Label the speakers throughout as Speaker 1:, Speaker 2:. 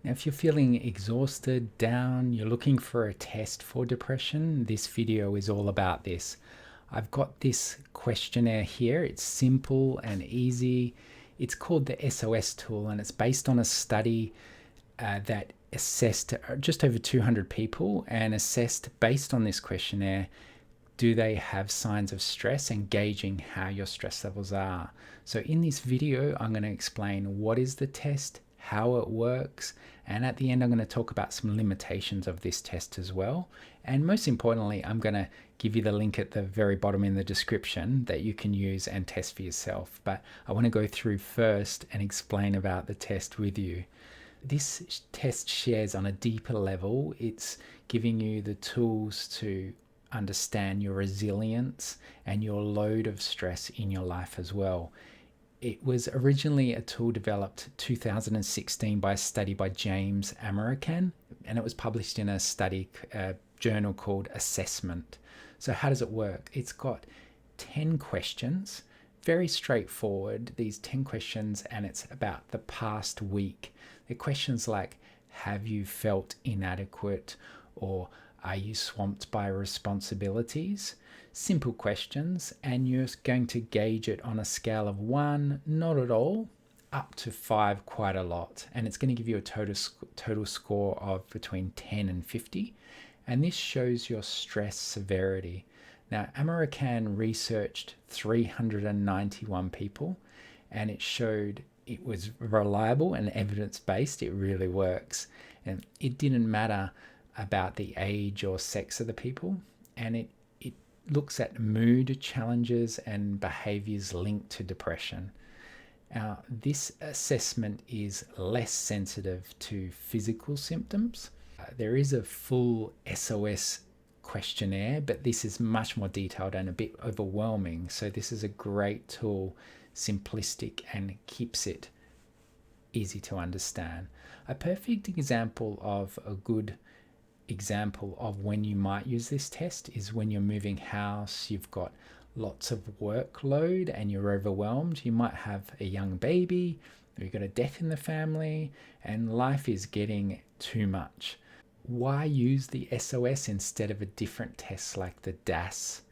Speaker 1: Now, if you're feeling exhausted, down, you're looking for a test for depression, this video is all about this. I've got this questionnaire here. It's simple and easy. It's called the SOS tool, and it's based on a study that assessed just over 200 people and assessed, based on this questionnaire, do they have signs of stress, and gauging how your stress levels are. So in this video, I'm going to explain what is the test, how it works, and at the end I'm going to talk about some limitations of this test as well. And most importantly, I'm going to give you the link at the very bottom in the description that you can use and test for yourself. But I want to go through first and explain about the test with you. This test shares on a deeper level. It's giving you the tools to understand your resilience and your load of stress in your life as well. It was originally a tool developed 2016 by a study by James Amirkhan, and it was published in a study journal called Assessment. So how does it work? It's got 10 questions, very straightforward, these 10 questions, and it's about the past week. They're questions like, have you felt inadequate, or are you swamped by responsibilities? Simple questions, and you're going to gauge it on a scale of 1, not at all, up to 5, quite a lot. And it's going to give you a total score of between 10 and 50. And this shows your stress severity. Now, Amirkan researched 391 people, and it showed it was reliable and evidence-based. It really works. And it didn't matter about the age or sex of the people, and it looks at mood challenges and behaviors linked to depression. Now, this assessment is less sensitive to physical symptoms. There is a full SOS questionnaire, but this is much more detailed and a bit overwhelming. So this is a great tool, simplistic, and keeps it easy to understand. A perfect example of a good example of when you might use this test is when you're moving house, you've got lots of workload and you're overwhelmed. You might have a young baby, or you've got a death in the family, and life is getting too much. Why use the SOS instead of a different test like the DAS?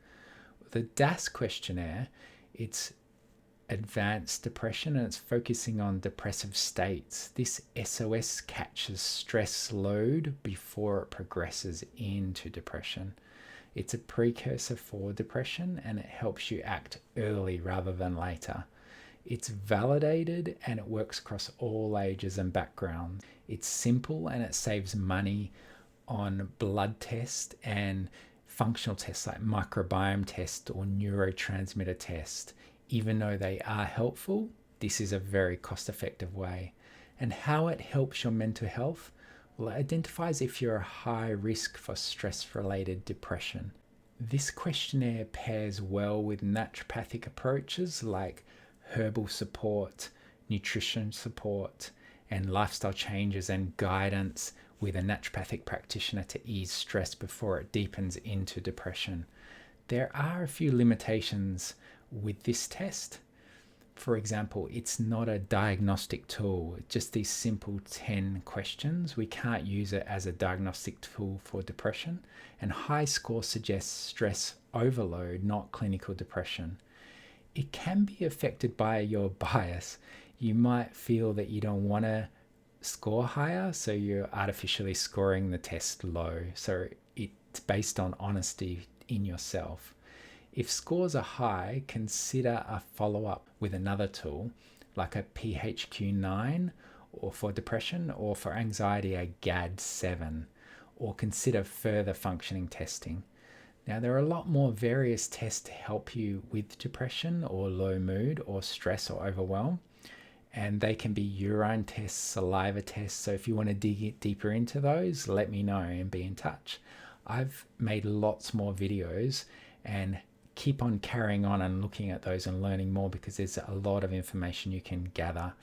Speaker 1: The DAS questionnaire, it's advanced depression, and it's focusing on depressive states. This SOS catches stress load before it progresses into depression. It's a precursor for depression, and it helps you act early rather than later. It's validated, and it works across all ages and backgrounds. It's simple, and it saves money on blood tests and functional tests like microbiome test or neurotransmitter test. Even though they are helpful, this is a very cost-effective way. And how it helps your mental health? Well, it identifies if you're a high risk for stress-related depression. This questionnaire pairs well with naturopathic approaches like herbal support, nutrition support, and lifestyle changes and guidance with a naturopathic practitioner to ease stress before it deepens into depression. There are a few limitations with this test. For example, it's not a diagnostic tool, just these simple 10 questions. We can't use it as a diagnostic tool for depression, and high score suggests stress overload, not clinical depression. It can be affected by your bias. You might feel that you don't want to score higher, so you're artificially scoring the test low. So it's based on honesty in yourself. If scores are high, consider a follow-up with another tool like a PHQ-9 or for depression, or for anxiety a GAD-7, or consider further functioning testing. Now, there are a lot more various tests to help you with depression or low mood or stress or overwhelm, and they can be urine tests, saliva tests. So if you want to dig deeper into those, let me know and be in touch. I've made lots more videos, and keep on carrying on and looking at those and learning more, because there's a lot of information you can gather.